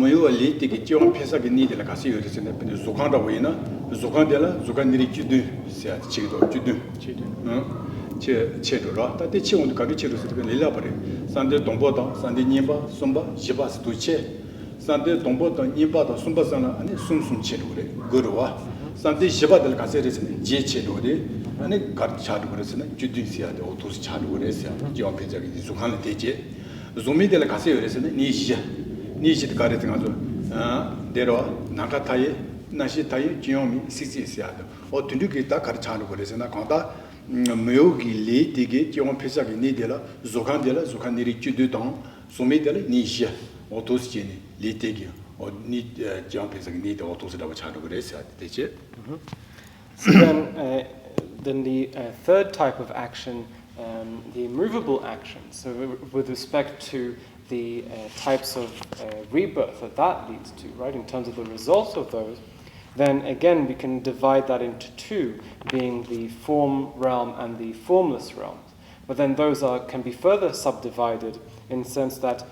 moyo li tiki jiong pesa ki ni de la kasi yore sene pene zukang da wena zukang de la zukang niri judu sia chido judu che do ra ta de chi on ka chi ro se de la pare sande dongbo da sande nyimba somba jiba se du che sande dongbo da nyimba da somba sana ani sum che do re goro wa sande jiba de la kasi re sene je che do re ani gar cha do re sene judu sia de otos cha do re sia jiong pesa ki zukang de je zomi de la kasi yore sene ni de kare tinga zo dero naka taye nashi taye jiyomi sisi siado o tundu ki ta kar chanu kore se na kanda myo gi le tige jiyon pesa ki ni de la zokan niri chudu tang somi de la ni shi o tos jeni le tige o ni jiyon pesa ki ni de o tos da chanu kore se ade deche. So then the third type of action, the immovable action. So with respect to the types of rebirth that leads to, right, in terms of the results of those, then again we can divide that into two, being the form realm and the formless realms. But then those can be further subdivided in the sense that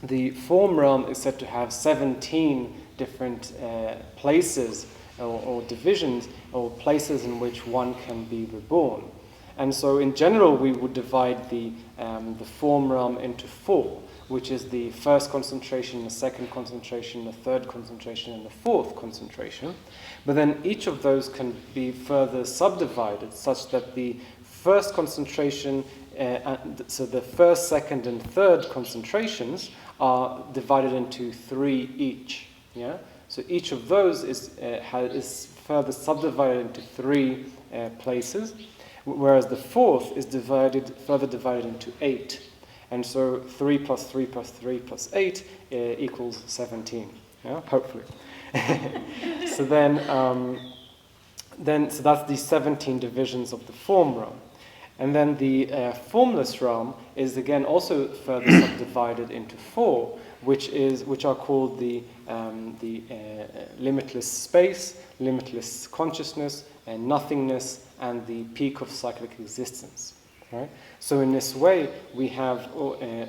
the form realm is said to have 17 different places or divisions or places in which one can be reborn. And so in general we would divide the form realm into four, which is the first concentration, the second concentration, the third concentration, and the fourth concentration. But then each of those can be further subdivided such that the first concentration, so the first, second, and third concentrations are divided into three each. Yeah? So each of those is further subdivided into three places, whereas the fourth is further divided into 8. And so 3 plus 3 plus 3 plus 8 equals 17, yeah? Hopefully. So so that's the 17 divisions of the form realm. And then the formless realm is again also further subdivided into 4, which are called the limitless space, limitless consciousness, and nothingness, and the peak of cyclic existence. Right? So in this way, we have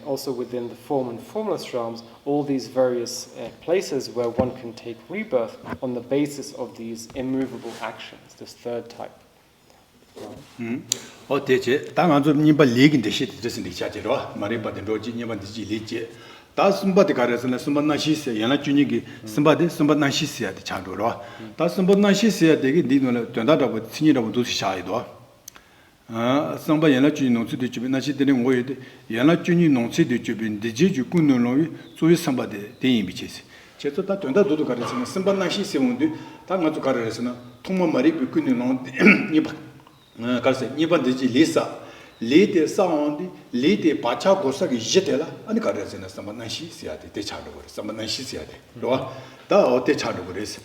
also within the form and formless realms all these various places where one can take rebirth on the basis of these immovable actions, this third type. 다 숨바데 가르스나 숨바나시세 야나 주니기 숨바데 숨바나시세야 데 차도로 다 숨바나시세야 되게 니노는 된다다고 친이라고 도시 샤이도 아 숨바 야나 주니 농치데 주비 나시데네 오이데 야나 주니 농치데 주비 디지 주군노로이 소위 숨바데 대인 비치세 제도 다 된다도도 가르스나 숨바나시세 온데 다 가도 가르스나 통마 말이 비군노 니바 가르세 니바 디지 리사 레데 사운디 레데 바차 고사기 이제텔라 아니 가르세나 삼만나시 시야데 대차로 그래 삼만나시 시야데 로아 다 어때 차로 그래서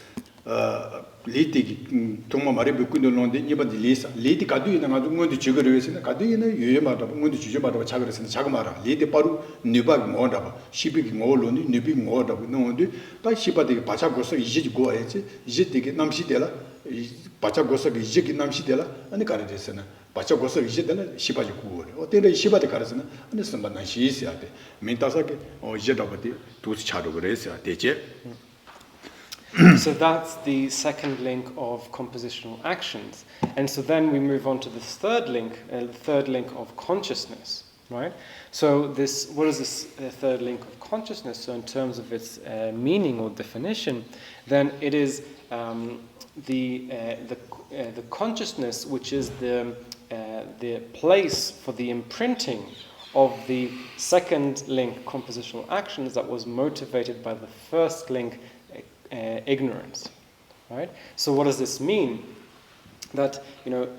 레데기 동마 말이 붙고는 논데 이번에 레사 레데 가두이나 가도 뭔데 지거를 해서나 가두이나 유예마다 뭔데 주제마다 자그래서나 자그마라 레데 바로 네바기 뭐다봐 시비기 뭐로니 네비 뭐다봐 논데 다 시바데 바차 고사 이제 고아야지 이제 되게 남시텔라 바차 고사기 이제 남시텔라 아니 가르세나 바쳐 고서 이제는 시바지 구월에 어때래 시바데 가르스는 근데 선반난 시시야데 멘타사게 이제다버디 도시 차로 그래서 되제. So that's the second link of compositional actions. And so then we move on to the third link of consciousness, right? So what is this third link of consciousness? So in terms of its meaning or definition, then it is the consciousness which is the place for the imprinting of the second link compositional actions that was motivated by the first link ignorance, right? So what does this mean? That,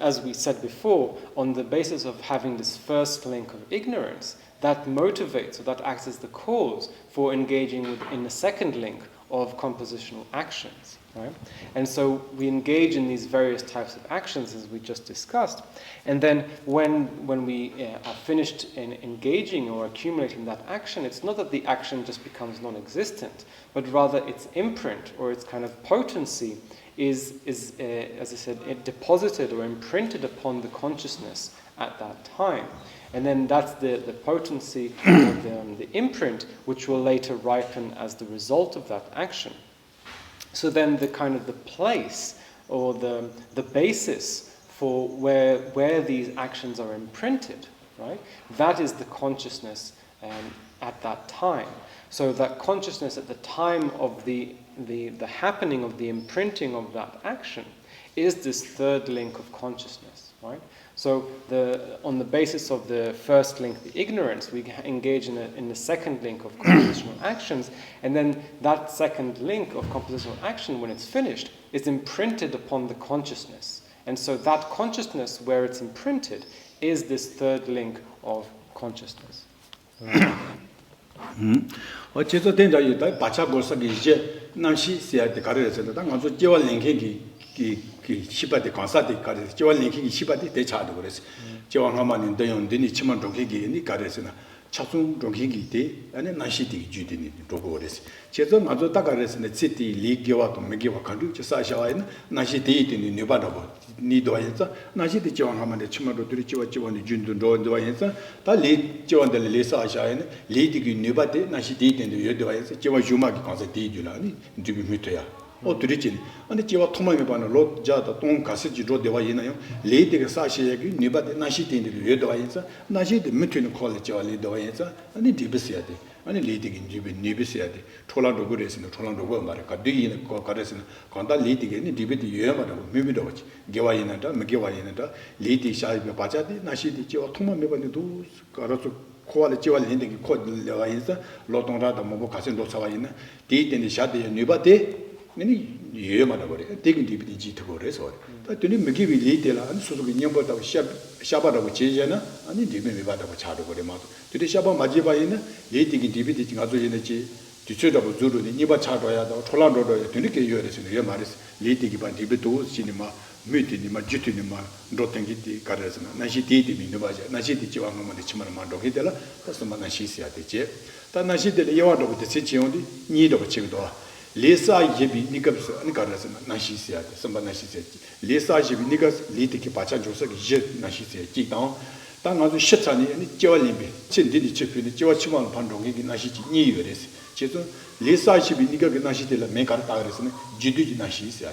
as we said before, on the basis of having this first link of ignorance, that motivates, or that acts as the cause for engaging in the second link of compositional actions, right? And so we engage in these various types of actions as we just discussed, and then when we are finished in engaging or accumulating that action, it's not that the action just becomes non-existent, but rather its imprint or its kind of potency is as I said, deposited or imprinted upon the consciousness at that time. And then that's the potency, or the imprint, which will later ripen as the result of that action. So then the kind of the place, or the basis for where these actions are imprinted, right? That is the consciousness at that time. So that consciousness at the time of the happening of the imprinting of that action is this third link of consciousness, right? So on the basis of the first link, the ignorance, we engage in the second link of compositional actions, and then that second link of compositional action, when it's finished, is imprinted upon the consciousness. And so that consciousness, where it's imprinted, is this third link of consciousness. 어째서 된다요? 바차 고사기 이제 남시 세야데 가르에서 당 아주 제와 링킹기 시바데 관사데 가르 제와 링킹기 시바데 대차도 그래서 제와 하마는 대연데니 치만 동기기 가르에서나 차순 동기기데 아니 나시디 주디니 도고 그래서 제가 아주 딱 가르에서는 시티 리기와도 메기와 간두 사샤와인 나시디니 니바다고 니도아에서 나시디 제와 하마데 치만도 들이 제와니 준도 도도아에서 달리 제와들 레사샤인 리디기 니바데 나시디니 요도아에서 제와 주마기 관사디 줄라니 두비 미토야 어드리진 아니 제와 토마미 바는 로 자다 동 가스지 로 되와 있나요 레이드가 사시에기 니바데 나시디니 요도아에서 나시디 미트는 콜레지와 리도아에서 아니 디비스야데 아니 레이드기 니비스야데 톨라도 그래서는 톨라도 거 말까 뒤에는 거 가르스는 간다 레이드기 디비디 요야마도 미미도 같이 개와이나다 메개와이나다 레이드 샤이비 바자데 나시디 제와 토마미 바는도 가르스 코알레 제와 린데기 코레와에서 로동라다 뭐 가신 도사와 있나 디텐디 샤데 니바데 아니 예마다 버려 되게 디비디 지트고 그래서 다 되니 먹이비 리데라 아니 소소기 냠버다고 샤바다고 제잖아 아니 디비미 바다고 차도 그래 마도 되게 샤바 마지바이는 리디기 디비디 가서 얘네지 뒤쳐다고 주르니 니바 차도야다 톨란도도 되게 요래서 예 말이스 리디기 반 디비도 시니마 미티니마 지티니마 로텐기티 가르스나 나시 디디미 노바자 나시 디치와마마데 치마나 만도 히데라 다스마 나시시야 되지 다 나시데 예와도 그때 지치온디 니도 치고도 레사 예비 니갑스 아니 가르스나 나시시야 선바 나시시야 레사 예비 니가스 리티키 바차 조석이 제 나시시야 지당 당 아주 시차니 아니 제월림비 진디디 치피니 제와치만 반동이 나시지 니여레스 제도 레사 예비 니가게 나시데라 메가르타 그랬으니 지디지 나시시야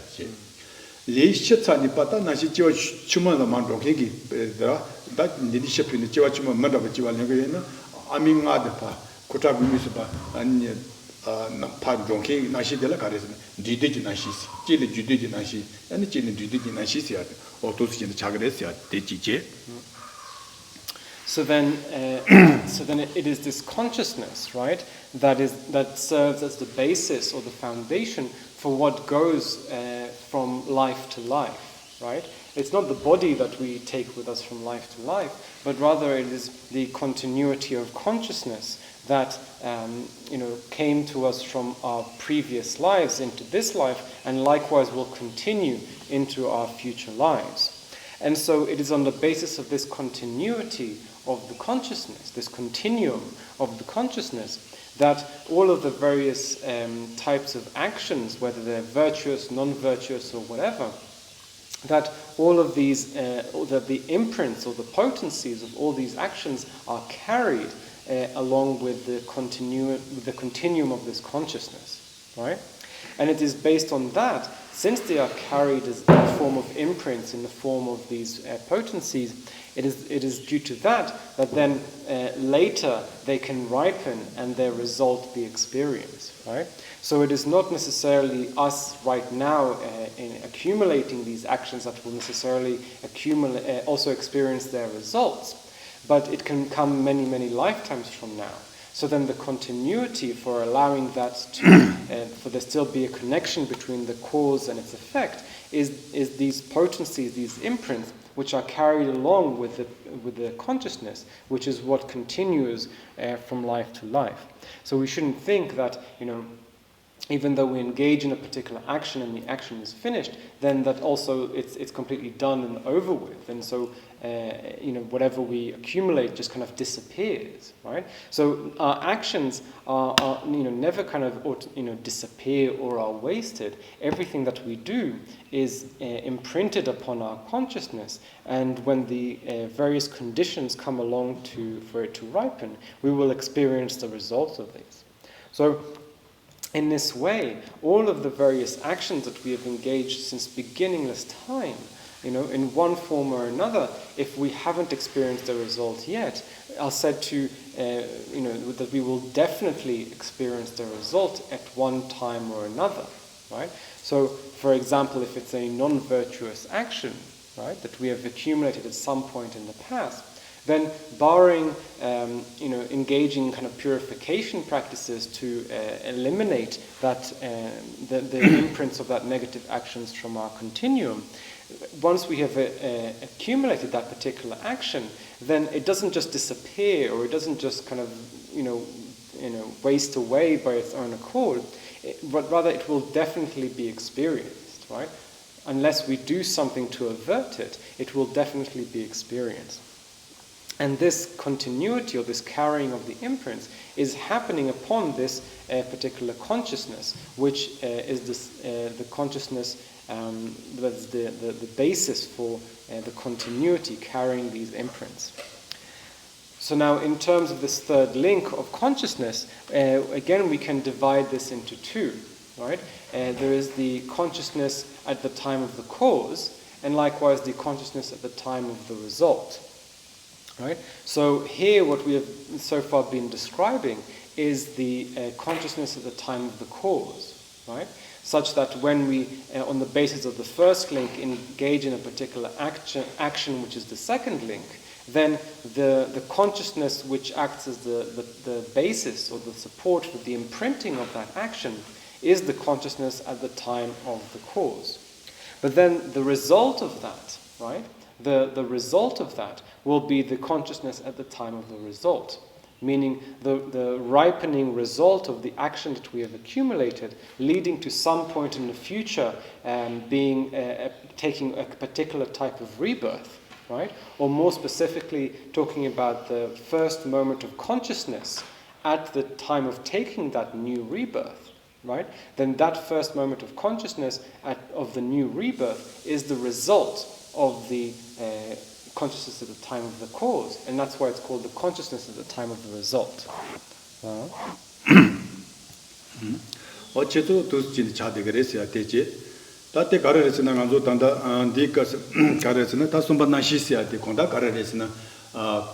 레시차니 파타 나시 제와 추만나 만동이 베다 다 니디 치피니 제와치만 만다바 지발내게나 아밍아데파 코타비미스바 아니 파 종케 나시데라 가레스나 디디지 나시시 찌리 주디지 나시 아니 찌리 주디지 나시시야 오토스진 자그레스야 데지제 So then it is this consciousness, right, that serves as the basis or the foundation for what goes from life to life, right? It's not the body that we take with us from life to life, but rather it is the continuity of consciousness that came to us from our previous lives into this life, and likewise will continue into our future lives. And so it is on the basis of this continuity of the consciousness, this continuum of the consciousness, that all of the various types of actions, whether they're virtuous, non-virtuous, or whatever, that all of these, that the imprints or the potencies of all these actions are carried along with the continuum of this consciousness, right? And it is based on that, since they are carried as in the form of imprints, in the form of these potencies, it is due to that then later they can ripen and their result be experienced, right? So it is not necessarily us right now in accumulating these actions that will necessarily also experience their results, but it can come many, many lifetimes from now. So then the continuity for allowing that to, for there still be a connection between the cause and its effect is these potencies, these imprints, which are carried along with the consciousness, which is what continues from life to life. So we shouldn't think that, even though we engage in a particular action and the action is finished, then that also it's completely done and over with. And so, whatever we accumulate just kind of disappears, right? So our actions are never kind of, disappear or are wasted. Everything that we do is imprinted upon our consciousness. And when the various conditions come along for it to ripen, we will experience the results of these. So, in this way, all of the various actions that we have engaged since beginningless time, in one form or another, if we haven't experienced the result yet, are said to, that we will definitely experience the result at one time or another, right? So, for example, if it's a non-virtuous action, right, that we have accumulated at some point in the past, then barring, engaging in kind of purification practices to eliminate that, the imprints of that negative actions from our continuum, once we have accumulated that particular action, then it doesn't just disappear, or it doesn't just kind of, waste away by its own accord, but rather it will definitely be experienced, right? Unless we do something to avert it, it will definitely be experienced. And this continuity, or this carrying of the imprints, is happening upon this particular consciousness, which is the consciousness that's the basis for the continuity carrying these imprints. So now, in terms of this third link of consciousness, again we can divide this into two, right? There is the consciousness at the time of the cause, and likewise the consciousness at the time of the result. Right? So here what we have so far been describing is the consciousness at the time of the cause, right? Such that when we, on the basis of the first link, engage in a particular action which is the second link, then the consciousness which acts as the basis or the support for the imprinting of that action is the consciousness at the time of the cause. But then the result of that, right? The result of that will be the consciousness at the time of the result, meaning the ripening result of the action that we have accumulated, leading to some point in the future taking a particular type of rebirth, right? Or more specifically, talking about the first moment of consciousness at the time of taking that new rebirth, right? Then that first moment of consciousness of the new rebirth is the result of the consciousness at the time of the cause, and that's why it's called the consciousness at the time of the result. 어째도 도스진 차대그레스야 되지. 다때 가르레스나 간조 단다 디가스 가르레스나 다솜바나 시시야데 konda 가르레스나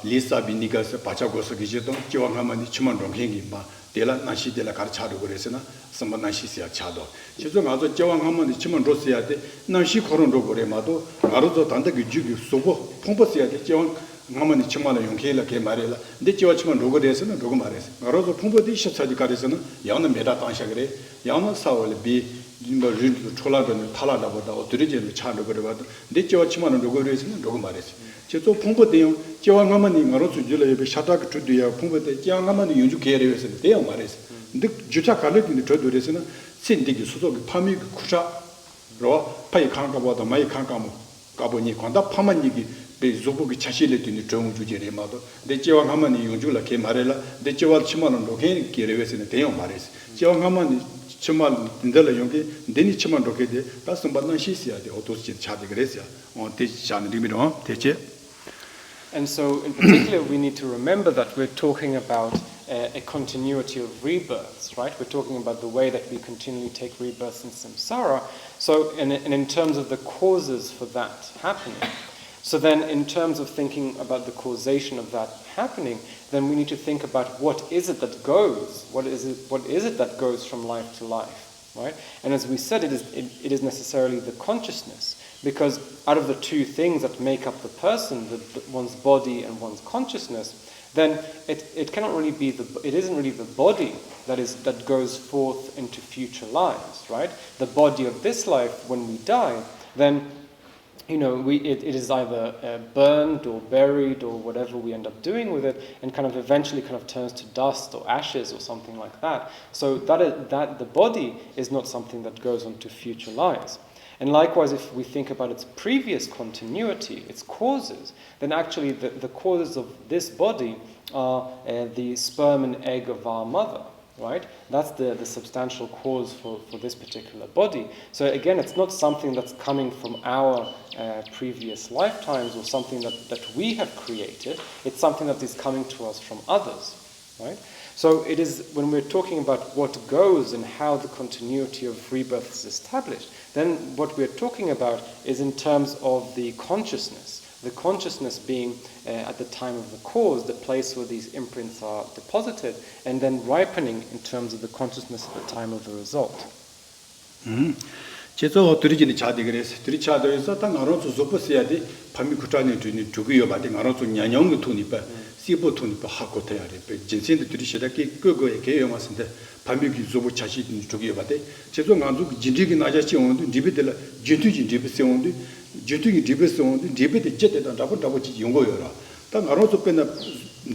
리사 비니가스 바차고스 기제도 지왕하만이 치만 롱행이 마 데라 나시 데라 가르차도 그래서나 som바나 시시야 차도. 제조 가서 지왕하만이 치만 로스야데 나시 코론도 그래마도 가르도 단다 규규 소고 퐁버스야데 지왕 가만히 치만을 용케라 게 말이라. 근데 지와치만 로고데스는 로고 말했어. 가르도 퐁버디 셔차디 가르서는 야는 메다 당샤 그래. 야는 사월 비 뭐 초라도는 탈라다보다 어드리제를 차로 그래봐도 근데 지와치만은 로고데스는 로고 말했어. 제조 퐁버데요. 지왕하만이 가르도 줄에 샤다크 투디야 퐁버데 지왕하만이 연주 계례에서 대요 말했어. 근데 주차 갈래기는 저도레스는 신디기 수속이 파미 쿠샤로 파이 칸가보다 마이 칸가모 가보니 건다 파만이기 베조보기 차실에 되는 좋은 주제를 마도 내 지왕 하만이 연주라 게 말해라 내 지왕 치만은 로게 계례에서는 대요 말했어. 지왕 하만이 치만 인들라 용기 내니 치만 로게데 다스 받는 시시야 돼 어도지 차대 그랬어요. 대지 자는 의미로 대체. And so, in particular, we need to remember that we're talking about a continuity of rebirths, right? We're talking about the way that we continually take rebirths in samsara. So, and in terms of the causes for that happening. So then, in terms of thinking about the causation of that happening, then we need to think about what is it that goes? What is it that goes from life to life, right? And as we said, it is necessarily the consciousness. Because out of the two things that make up the person, one's body and one's consciousness, then it cannot really be it isn't really the body that goes forth into future lives, right? The body of this life, when we die, then it is either burned or buried or whatever we end up doing with it, and kind of eventually kind of turns to dust or ashes or something like that. So that the body is not something that goes on to future lives. And likewise, if we think about its previous continuity, its causes, then actually the causes of this body are the sperm and egg of our mother. Right? That's the substantial cause for this particular body. So again, it's not something that's coming from our previous lifetimes or something that we have created. It's something that is coming to us from others. Right? So it is, when we're talking about what goes and how the continuity of rebirth is established, then what we're talking about is in terms of the consciousness. The consciousness being, at the time of the cause, the place where these imprints are deposited, and then ripening in terms of the consciousness at the time of the result. 제조 드리진이 차디그레스 드리 차도에서 딱 나로서 조포스야디 밤이 구타니 드니 두고요 바디 나로서 냐냥도 토니빠 시보 토니빠 하고 태야리 진신도 드리시다기 그거에 개용하신데 밤이 조보 차시 두고요 바디 제조 간주 진지기 나자치 온도 디베들 진투진 디베스 온도 진투기 디베스 온도 디베데 제대다 잡고 용거요라 딱 나로서 빼나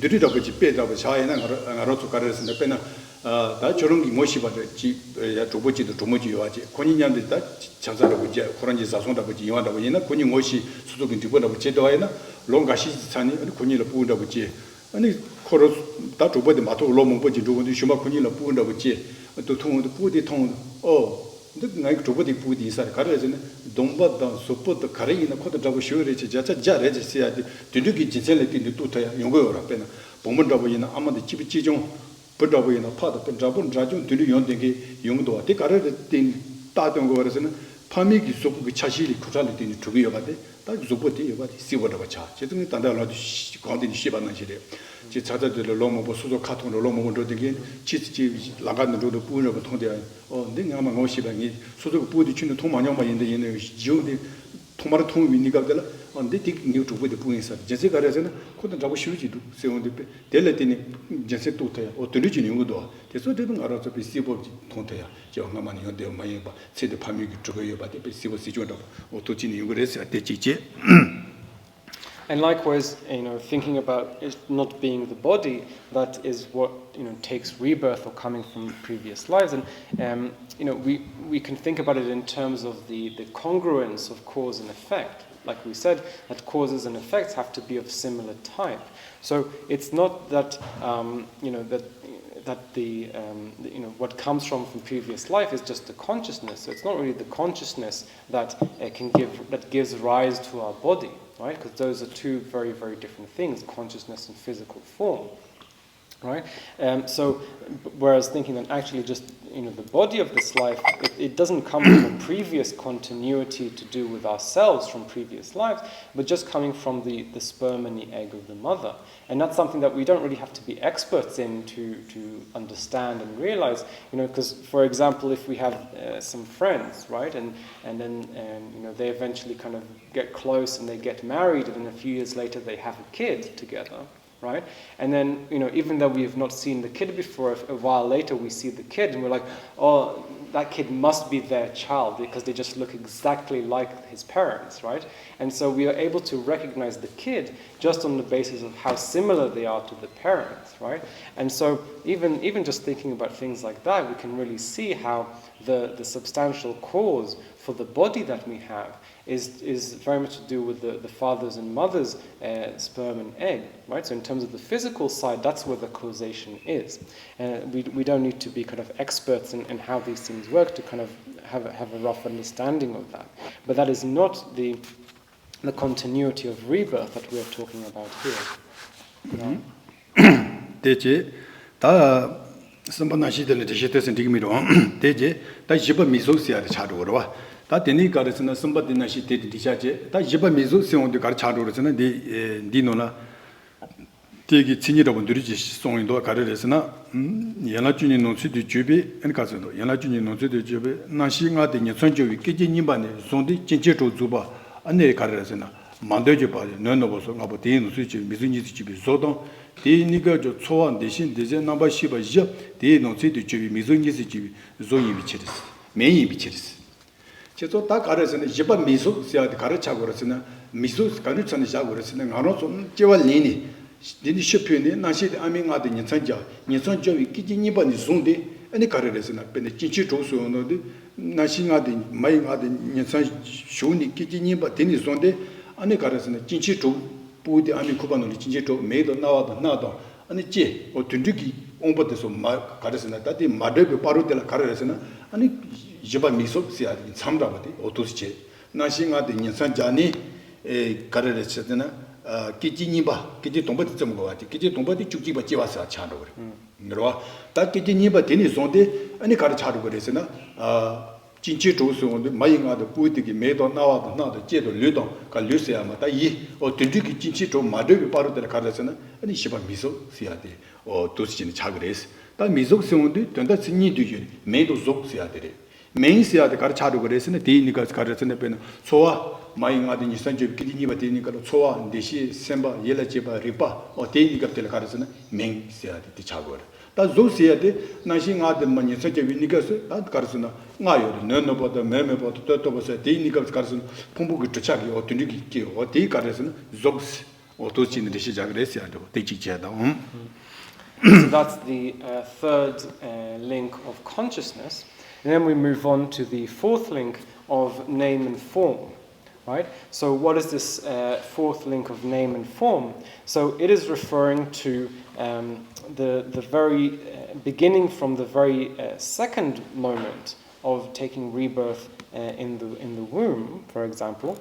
드리다고지 빼다고 자에나 나로서 가르스는데 빼나 다 저런 게 뭐시 봐도 야 조보지도 조모지 요하지 권인년들 다 장사라고 이제 그런지 자송다고 이제 이완다고 이나 권이 뭐시 수도긴 뒤보다고 제도하이나 롱가시 산이 권이를 부은다고 이제 아니 코로 다 조보데 마토 로몽 보지 조보데 슈마 권이를 부은다고 이제 또 통도 부디 통 근데 나이 조보데 부디 이사 가르에서는 동바다 소포도 가르이나 코도 잡고 쉬어야지 자자 자래지 해야지 뒤뒤기 진cel에 뛴도 또 타야 용거라 빼나 보문다고 이나 아마도 집이 지종 버더보이나 파도 펜자본 자존 들이 연대게 용도 때 가르를 된 따던 거 그래서는 파미기 속고 그 차실이 구살이 되는 두고요 바데 딱 조보티 요바디 시보다가 차 제등이 단달라도 광대니 시바는 시래 제 자자들을 너무 수도 카통으로 너무 되게 치치 나가는 로도 부으려고 통대 근데 아마 오시방이 수도 부디 주는 통만형만 있는데 얘는 지용데 통마를 통이 니가 될 근데 뒷 조보데 부인사 제세 가려서는 코도 잡고 쉬우지도 세운데 델레티니 제세 또태야 어떨지 용도도 그래서 되는 알아서 비시보 통태야 저가만 연대 많이 봐 세대 파미기 죽어요 바데 비시보 시조도 어떻지 용거래서 대지지 And likewise, thinking about it not being the body, that is what takes rebirth or coming from previous lives, and we can think about it in terms of the congruence of cause and effect. Like we said, that causes and effects have to be of similar type. So it's not that what comes from previous life is just the consciousness. So it's not really the consciousness that gives rise to our body, right? Because those are two very, very different things: consciousness and physical form, right? So, whereas thinking that actually just the body of this life, it doesn't come from a previous continuity to do with ourselves from previous lives, but just coming from the sperm and the egg of the mother. And that's something that we don't really have to be experts in to understand and realize, because, for example, if we have some friends, right, and then they eventually kind of get close and they get married, and then a few years later they have a kid together, right? And then, even though we have not seen the kid before, a while later we see the kid and we're like, oh, that kid must be their child because they just look exactly like his parents, right? And so we are able to recognize the kid just on the basis of how similar they are to the parents, right? And so even just thinking about things like that, we can really see how the substantial cause for the body that we have is very much to do with the father's and mother's sperm and egg, right? So in terms of the physical side, that's where the causation is. We don't need to be kind of experts in how these things work to kind of have a rough understanding of that. But that is not the continuity of rebirth that we are talking about here. 대체 다 선반나시들의 대시대선 디기미로 대제 다 집어 미소시아의 차도로 와. 다 되니 가르스나 선반나시 대디샤제 다 집어 미소시온데 가르 차도로서는 디노나 대기 친이라고 누리지 송인도 가르레스나 연락준이 논수도 주비 안 가서도 연락준이 논수도 주비 나시가 되니 선조위 깨진님반에 손디 진짜로 주바 안내 가르레스나 만들지 봐 너너버서 가보 대인 수치 미순지 집이 소동 대니가 저 초원 대신 대제 넘버 10죠 대논수도 주비 미순지 집이 조이 비치르스 매이 비치르스 제조 다 가르스는 집아 미소 시야데 가르쳐 그러스나 미소 가르쳐는 자 그러스나 나노 좀 제발리니 니니 쇼피니 나시 아밍아데 년선저 기지니 번이 송데 아니 가르레스나 근데 진치 조소노데 나싱아데 마잉아데 년선 쇼니 기지니 바 데니 송데 아니 가르스나 진치 조 부디 아니 쿠바노리 진치 조 메도 나와도 아니 제 어tundu기 옹버데서 마 가르스나 다디 마데베 바로데라 가르레스나 아니 집아 미소 시야데 참다바데 오토스체 나싱아데 년선자니 에 가르레스나 기지니바 기지 동바디 좀 거와티 기지 동바디 쭉지바 지와서 차로 그래. 그러와 딱 기지니바 되니 손데 아니 가르 차로 그래서나 진치 조수원데 마잉아도 부이득이 매도 나와도 제도 류도 가 류세야마 다이 어든지 진치 좀 마르비 바로들 가르서나 아니 시바 미소 시야데 도시진이 차그레스 다 미소 세운데 된다 신이도 매도 족 시야데 메인 시야데 가르 차로 그래서나 데이니가 가르서나 베나 소와 마잉아디 니산제 기디니바 데니까 소와 데시 셈바 예라제바 리파 데이니가 텔 가르서나 메인 시야데 차고라 다 조시야데 나싱아데 마니 서제 위니가스 다 가르서나 나요 너너보다 메메보다 또또보서 데이니가 가르서나 풍부기 쫓아기 어떤지 기 어디 가르서나 족스 어토치는 시작을 데치지야다 So that's the third link of consciousness. And then we move on to the fourth link of name and form. Right? So what is this fourth link of name and form? So it is referring to the very beginning from the very second moment of taking rebirth in the womb, for example.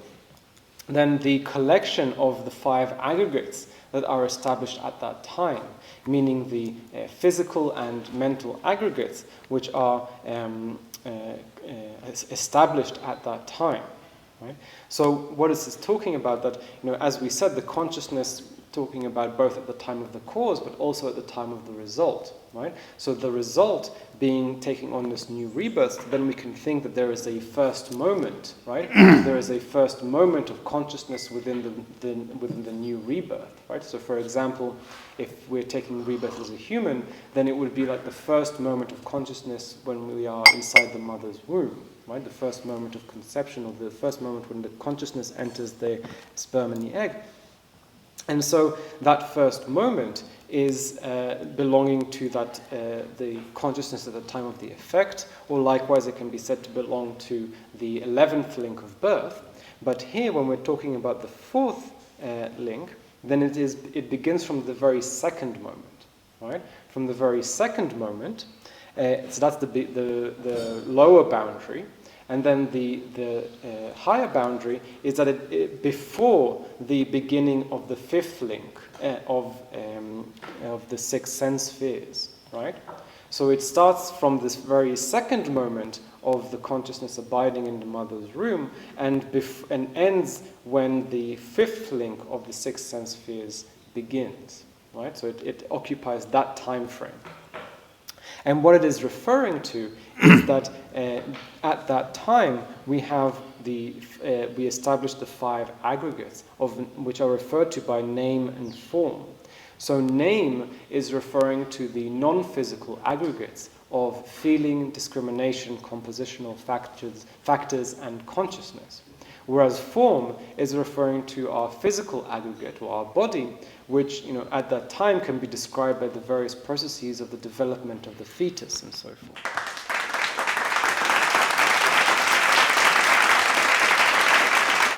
Then the collection of the 5 aggregates that are established at that time, meaning the physical and mental aggregates which are established at that time. Right? So what is this talking about? That, as we said, the consciousness talking about both at the time of the cause but also at the time of the result. Right? So the result being taking on this new rebirth, then we can think that there is a first moment, right? There is a first moment of consciousness within the new rebirth, right? So for example, if we're taking rebirth as a human, then it would be like the first moment of consciousness when we are inside the mother's womb. Right? The first moment of conception, or the first moment when the consciousness enters the sperm and the egg. And so that first moment is belonging to that the consciousness at the time of the effect, or likewise it can be said to belong to the 11th link of birth. But here, when we're talking about the fourth link, then it begins from the very second moment, right? From the very second moment, so that's the lower boundary. And then the higher boundary is that it before the beginning of the 5th link of the 6 sense spheres, right? So it starts from this very second moment of the consciousness abiding in the mother's womb and ends when the 5th link of the 6 sense spheres begins, right? So it occupies that time frame. And what it is referring to is that at that time we establish the 5 aggregates which are referred to by name and form. So name is referring to the non-physical aggregates of feeling, discrimination, compositional factors, and consciousness. Whereas form is referring to our physical aggregate, or our body, which at that time can be described by the various processes of the development of the fetus and so forth.